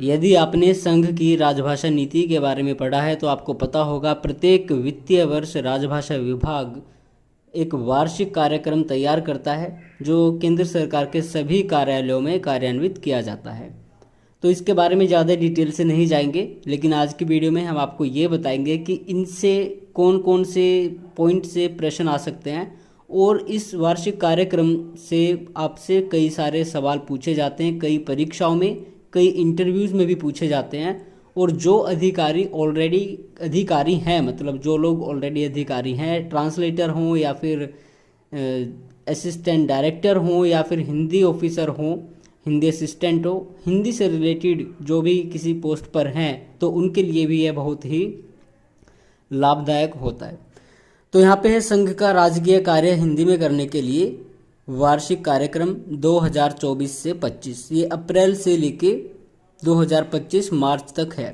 यदि आपने संघ की राजभाषा नीति के बारे में पढ़ा है तो आपको पता होगा प्रत्येक वित्तीय वर्ष राजभाषा विभाग एक वार्षिक कार्यक्रम तैयार करता है जो केंद्र सरकार के सभी कार्यालयों में कार्यान्वित किया जाता है। तो इसके बारे में ज़्यादा डिटेल से नहीं जाएंगे, लेकिन आज की वीडियो में हम आपको ये बताएंगे कि इनसे कौन कौन से पॉइंट से प्रश्न आ सकते हैं और इस वार्षिक कार्यक्रम से आपसे कई सारे सवाल पूछे जाते हैं, कई परीक्षाओं में, कई इंटरव्यूज़ में भी पूछे जाते हैं। और जो अधिकारी ऑलरेडी अधिकारी हैं, मतलब जो लोग ऑलरेडी अधिकारी हैं, ट्रांसलेटर हों या फिर असिस्टेंट डायरेक्टर हों या फिर हिंदी ऑफिसर हों, हिंदी असिस्टेंट हो, हिंदी से रिलेटेड जो भी किसी पोस्ट पर हैं, तो उनके लिए भी यह बहुत ही लाभदायक होता है। तो यहाँ पे है संघ का राजकीय कार्य हिंदी में करने के लिए वार्षिक कार्यक्रम 2024 से 25, ये अप्रैल से लेके 2025 मार्च तक है।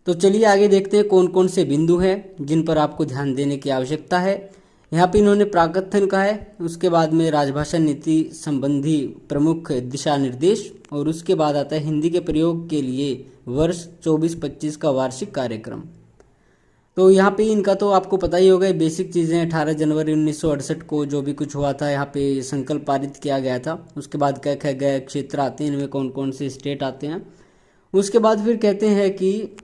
तो चलिए आगे देखते हैं कौन कौन से बिंदु हैं जिन पर आपको ध्यान देने की आवश्यकता है। यहाँ पे इन्होंने प्राकथन कहा है, उसके बाद में राजभाषा नीति संबंधी प्रमुख दिशा निर्देश, और उसके बाद आता है हिंदी के प्रयोग के लिए वर्ष 24-25 का वार्षिक कार्यक्रम। तो यहाँ पे इनका तो आपको पता ही होगा, बेसिक चीज़ें 18 जनवरी 1968 को जो भी कुछ हुआ था यहाँ पे संकल्प पारित किया गया था। उसके बाद क्या क्या गए क्षेत्र आते हैं, इनमें कौन कौन से स्टेट आते हैं। उसके बाद फिर कहते हैं कि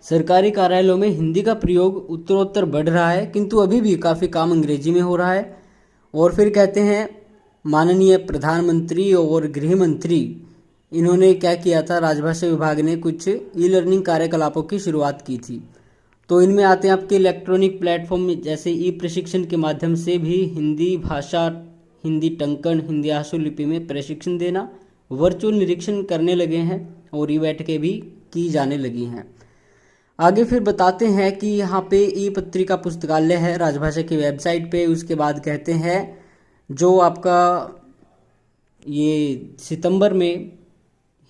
सरकारी कार्यालयों में हिंदी का प्रयोग उत्तरोत्तर बढ़ रहा है, किंतु अभी भी काफ़ी काम अंग्रेजी में हो रहा है। और फिर कहते हैं माननीय प्रधानमंत्री और गृह मंत्री, इन्होंने क्या किया था, राजभाषा विभाग ने कुछ ई लर्निंग कार्यकलापों की शुरुआत की थी। तो इनमें आते हैं आपके इलेक्ट्रॉनिक प्लेटफॉर्म जैसे ई प्रशिक्षण के माध्यम से भी हिंदी भाषा, हिंदी टंकण, हिंदी आशुलिपि में प्रशिक्षण देना, वर्चुअल निरीक्षण करने लगे हैं और ई बैठकें भी की जाने लगी हैं। आगे फिर बताते हैं कि यहाँ पे ई पत्रिका पुस्तकालय है राजभाषा की वेबसाइट पे। उसके बाद कहते हैं जो आपका ये सितंबर में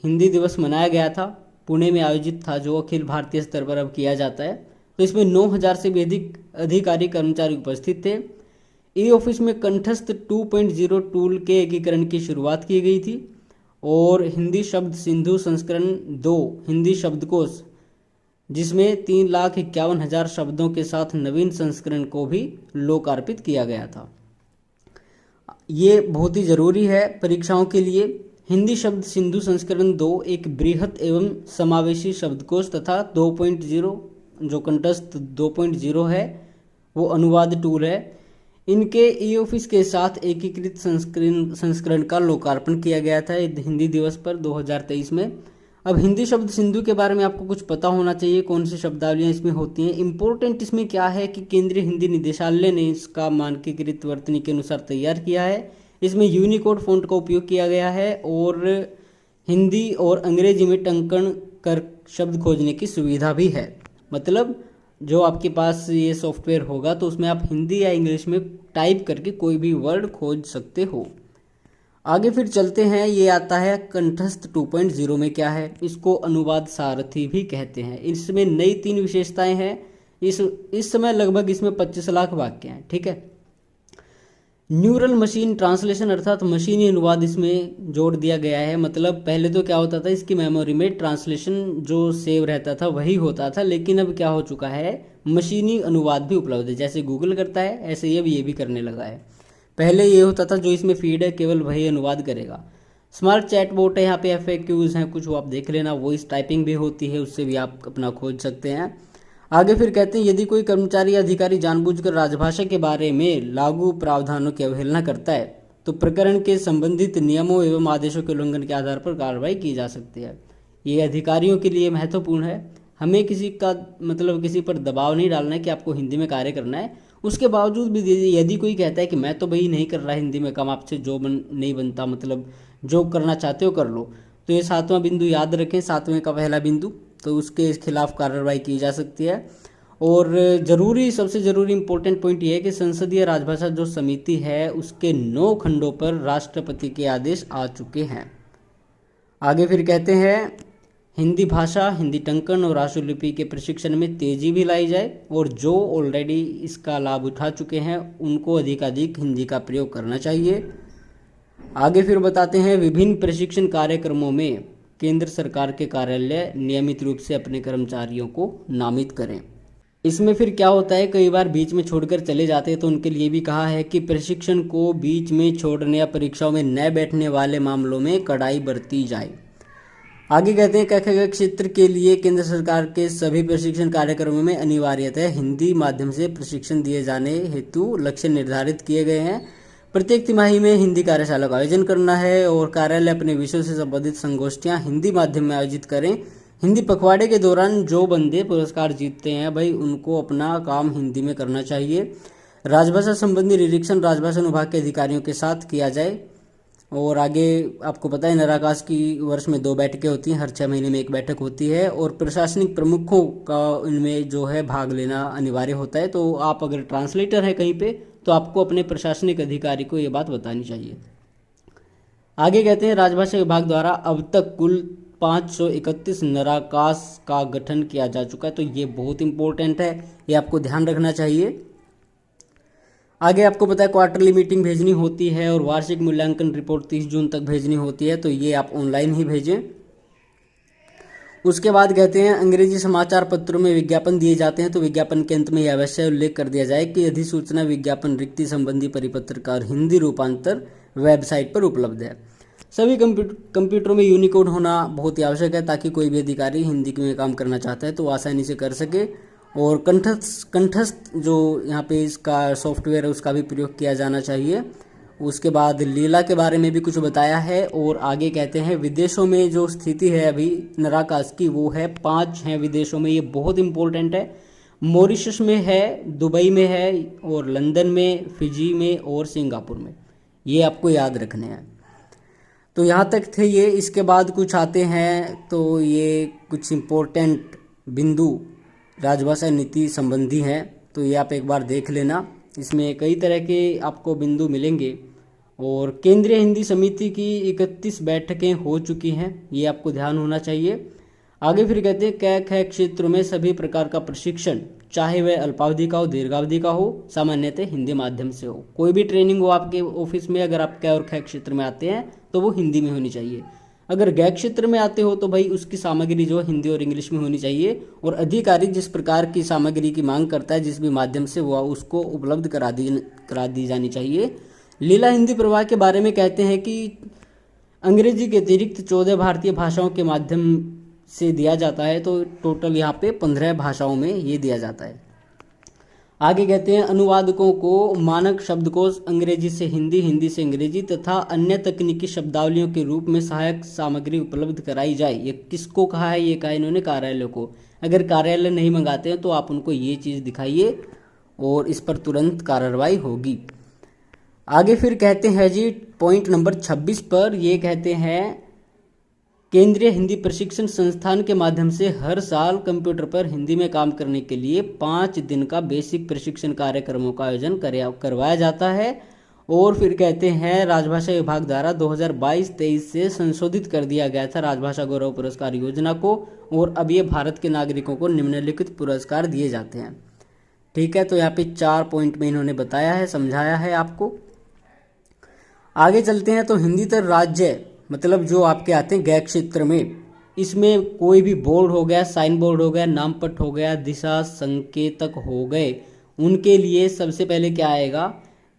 हिंदी दिवस मनाया गया था, पुणे में आयोजित था, जो अखिल भारतीय स्तर पर अब किया जाता है, तो इसमें 9000 से भी अधिक अधिकारी कर्मचारी उपस्थित थे। ई ऑफिस में कंठस्थ 2.0 टूल के एकीकरण की शुरुआत की गई थी और हिंदी शब्द सिंधु संस्करण 2 हिंदी शब्दकोश, जिसमें 3,51,000 शब्दों के साथ नवीन संस्करण को भी लोकार्पित किया गया था। ये बहुत ही ज़रूरी है परीक्षाओं के लिए। हिंदी शब्द सिंधु संस्करण 2 एक बृहत एवं समावेशी शब्दकोश तथा 2.0 जो कंठस्थ 2.0 है वो अनुवाद टूल है। इनके ई ऑफिस के साथ एकीकृत संस्करण का लोकार्पण किया गया था हिंदी दिवस पर 2023 में। अब हिंदी शब्द सिंधु के बारे में आपको कुछ पता होना चाहिए, कौन सी शब्दावलियाँ इसमें होती हैं। इम्पोर्टेंट इसमें क्या है कि केंद्रीय हिंदी निदेशालय ने इसका मानकीकृत वर्तनी के अनुसार तैयार किया है। इसमें यूनिकोड फ़ॉन्ट का उपयोग किया गया है और हिंदी और अंग्रेजी में टंकण कर शब्द खोजने की सुविधा भी है। मतलब जो आपके पास ये सॉफ्टवेयर होगा तो उसमें आप हिंदी या इंग्लिश में टाइप करके कोई भी वर्ड खोज सकते हो। आगे फिर चलते हैं, ये आता है कंठस्थ 2.0 में क्या है, इसको अनुवाद सारथी भी कहते हैं। इसमें नई 3 विशेषताएं हैं। इस समय लगभग इसमें 25 लाख वाक्य हैं, ठीक है। न्यूरल मशीन ट्रांसलेशन अर्थात मशीनी अनुवाद इसमें जोड़ दिया गया है। मतलब पहले तो क्या होता था, इसकी मेमोरी में ट्रांसलेशन जो सेव रहता था वही होता था, लेकिन अब क्या हो चुका है, मशीनी अनुवाद भी उपलब्ध है। जैसे गूगल करता है ऐसे ही अब ये भी करने लगा है। पहले ये होता था जो इसमें फीड है केवल वही अनुवाद करेगा। स्मार्ट चैट बोट है, यहाँ पे FAQs हैं कुछ, वो आप देख लेना। वॉइस टाइपिंग भी होती है, उससे भी आप अपना खोज सकते हैं। आगे फिर कहते हैं यदि कोई कर्मचारी या अधिकारी जानबूझकर राजभाषा के बारे में लागू प्रावधानों की अवहेलना करता है तो प्रकरण के संबंधित नियमों एवं आदेशों के उल्लंघन के आधार पर कार्रवाई की जा सकती है। ये अधिकारियों के लिए महत्वपूर्ण है। हमें किसी का मतलब किसी पर दबाव नहीं डालना है कि आपको हिंदी में कार्य करना है। उसके बावजूद भी यदि कोई कहता है कि मैं तो भाई नहीं कर रहा हिंदी में काम, आपसे जो नहीं बनता, मतलब जो करना चाहते हो कर लो, तो ये 7वां बिंदु याद रखें, 7वें का पहला बिंदु, तो उसके खिलाफ कार्रवाई की जा सकती है। और सबसे ज़रूरी इंपॉर्टेंट पॉइंट ये है कि संसदीय राजभाषा जो समिति है उसके 9 खंडों पर राष्ट्रपति के आदेश आ चुके हैं। आगे फिर कहते हैं हिंदी भाषा, हिंदी टंकण और आशुलिपि के प्रशिक्षण में तेजी भी लाई जाए और जो ऑलरेडी इसका लाभ उठा चुके हैं उनको अधिकाधिक हिंदी का प्रयोग करना चाहिए। आगे फिर बताते हैं विभिन्न प्रशिक्षण कार्यक्रमों में केंद्र सरकार के कार्यालय नियमित रूप से अपने कर्मचारियों को नामित करें। इसमें फिर क्या होता है, कई बार बीच में छोड़कर चले जाते हैं, तो उनके लिए भी कहा है कि प्रशिक्षण को बीच में छोड़ने या परीक्षाओं में न बैठने वाले मामलों में कड़ाई बरती जाए। आगे कहते हैं क क्षेत्र के लिए केंद्र सरकार के सभी प्रशिक्षण कार्यक्रमों में अनिवार्यतः हिंदी माध्यम से प्रशिक्षण दिए जाने हेतु लक्ष्य निर्धारित किए गए हैं। प्रत्येक तिमाही में हिंदी कार्यशाला का आयोजन करना है और कार्यालय अपने विषयों से संबंधित संगोष्ठियां हिंदी माध्यम में आयोजित करें। हिंदी पखवाड़े के दौरान जो बंदे पुरस्कार जीतते हैं भाई, उनको अपना काम हिंदी में करना चाहिए। राजभाषा संबंधी निरीक्षण राजभाषा विभाग के अधिकारियों के साथ किया जाए। और आगे आपको पता है नराकाश की वर्ष में 2 बैठकें होती हैं, हर 6 महीने में 1 बैठक होती है और प्रशासनिक प्रमुखों का इनमें जो है भाग लेना अनिवार्य होता है। तो आप अगर ट्रांसलेटर है कहीं पे, तो आपको अपने प्रशासनिक अधिकारी को ये बात बतानी चाहिए। आगे कहते हैं राजभाषा विभाग द्वारा अब तक कुल 531 नराकाश का गठन किया जा चुका है। तो ये बहुत इंपॉर्टेंट है, ये आपको ध्यान रखना चाहिए। आगे आपको पता है क्वार्टरली मीटिंग भेजनी होती है और वार्षिक मूल्यांकन रिपोर्ट 30 जून तक भेजनी होती है, तो ये आप ऑनलाइन ही भेजें। उसके बाद कहते हैं अंग्रेजी समाचार पत्रों में विज्ञापन दिए जाते हैं, तो विज्ञापन के अंत में यह अवश्य उल्लेख कर दिया जाए कि अधिसूचना विज्ञापन रिक्ति संबंधी परिपत्र का हिंदी रूपांतर वेबसाइट पर उपलब्ध है। सभी कंप्यूटरों में यूनिकोड होना बहुत ही आवश्यक है, ताकि कोई भी अधिकारी हिंदी में काम करना चाहता है तो आसानी से कर सके। और कंठस्थ जो यहाँ पे इसका सॉफ्टवेयर है उसका भी प्रयोग किया जाना चाहिए। उसके बाद लीला के बारे में भी कुछ बताया है। और आगे कहते हैं विदेशों में जो स्थिति है अभी नराकाश की, वो है 5 हैं विदेशों में, ये बहुत इंपॉर्टेंट है। मॉरिशस में है, दुबई में है और लंदन में, फिजी में और सिंगापुर में, ये आपको याद रखने हैं। तो यहाँ तक थे ये। इसके बाद कुछ आते हैं, तो ये कुछ इम्पोर्टेंट बिंदु राजभाषा नीति संबंधी हैं, तो ये आप एक बार देख लेना। इसमें कई तरह के आपको बिंदु मिलेंगे। और केंद्रीय हिंदी समिति की 31 बैठकें हो चुकी हैं, ये आपको ध्यान होना चाहिए। आगे फिर कहते हैं क ख क्षेत्रों में सभी प्रकार का प्रशिक्षण, चाहे वह अल्पावधि का हो दीर्घावधि का हो, सामान्यतः हिंदी माध्यम से हो। कोई भी ट्रेनिंग हो आपके ऑफिस में, अगर आप क और ख क्षेत्र में आते हैं तो वो हिंदी में होनी चाहिए। अगर ग क्षेत्र में आते हो तो भाई उसकी सामग्री जो हिंदी और इंग्लिश में होनी चाहिए। और अधिकारी जिस प्रकार की सामग्री की मांग करता है, जिस भी माध्यम से, वो उसको उपलब्ध करा दी जानी चाहिए। लीला हिंदी प्रवाह के बारे में कहते हैं कि अंग्रेजी के अतिरिक्त 14 भारतीय भाषाओं के माध्यम से दिया जाता है, तो टोटल यहाँ पे 15 भाषाओं में ये दिया जाता है। आगे कहते हैं अनुवादकों को मानक शब्दकोश अंग्रेजी से हिंदी, हिंदी से अंग्रेजी तथा अन्य तकनीकी शब्दावलियों के रूप में सहायक सामग्री उपलब्ध कराई जाए। ये किसको कहा है? ये कहा इन्होंने कार्यालय को। अगर कार्यालय नहीं मंगाते हैं तो आप उनको ये चीज़ दिखाइए और इस पर तुरंत कार्रवाई होगी। आगे फिर कहते हैं जी पॉइंट नंबर 26 पर, ये कहते हैं केंद्रीय हिंदी प्रशिक्षण संस्थान के माध्यम से हर साल कंप्यूटर पर हिंदी में काम करने के लिए 5 दिन का बेसिक प्रशिक्षण कार्यक्रमों का आयोजन करवाया जाता है। और फिर कहते हैं राजभाषा विभाग द्वारा 2022-23 से संशोधित कर दिया गया था राजभाषा गौरव पुरस्कार योजना को, और अब ये भारत के नागरिकों को निम्नलिखित पुरस्कार दिए जाते हैं। ठीक है, तो यहाँ पे 4 पॉइंट में इन्होंने बताया है, समझाया है आपको। आगे चलते हैं तो हिंदीतर राज्य मतलब जो आपके आते हैं गैर क्षेत्र में, इसमें कोई भी बोर्ड हो गया, साइन बोर्ड हो गया, नामपट हो गया, दिशा संकेतक हो गए, उनके लिए सबसे पहले क्या आएगा?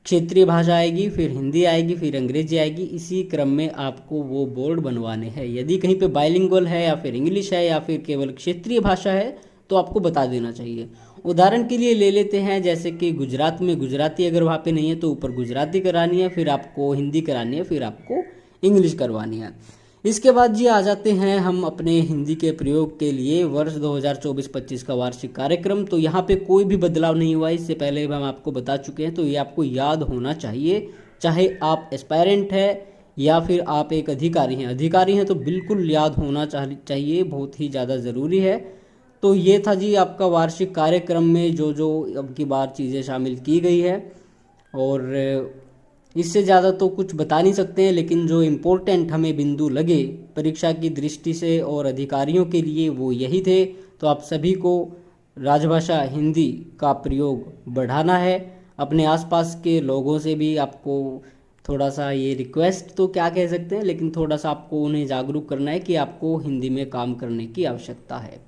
क्षेत्रीय भाषा आएगी, फिर हिंदी आएगी, फिर अंग्रेजी आएगी। इसी क्रम में आपको वो बोर्ड बनवाने हैं। यदि कहीं पे बाइलिंगुअल है या फिर इंग्लिश है या फिर केवल क्षेत्रीय भाषा है तो आपको बता देना चाहिए। उदाहरण के लिए ले लेते हैं, जैसे कि गुजरात में गुजराती अगर वहाँ पे नहीं है तो ऊपर गुजराती करानी है, फिर आपको हिंदी करानी है, फिर आपको इंग्लिश करवानी है। इसके बाद जी आ जाते हैं हम अपने हिंदी के प्रयोग के लिए वर्ष 2024-25 का वार्षिक कार्यक्रम। तो यहाँ पे कोई भी बदलाव नहीं हुआ, इससे पहले हम आपको बता चुके हैं, तो ये आपको याद होना चाहिए। चाहे आप एस्पायरेंट है या फिर आप एक अधिकारी हैं तो बिल्कुल याद होना चाहिए, बहुत ही ज़्यादा ज़रूरी है। तो ये था जी आपका वार्षिक कार्यक्रम में जो जो अब की बार चीज़ें शामिल की गई है, और इससे ज़्यादा तो कुछ बता नहीं सकते हैं, लेकिन जो इम्पोर्टेंट हमें बिंदु लगे परीक्षा की दृष्टि से और अधिकारियों के लिए वो यही थे। तो आप सभी को राजभाषा हिंदी का प्रयोग बढ़ाना है। अपने आसपास के लोगों से भी आपको थोड़ा सा ये रिक्वेस्ट तो क्या कह सकते हैं, लेकिन थोड़ा सा आपको उन्हें जागरूक करना है कि आपको हिंदी में काम करने की आवश्यकता है।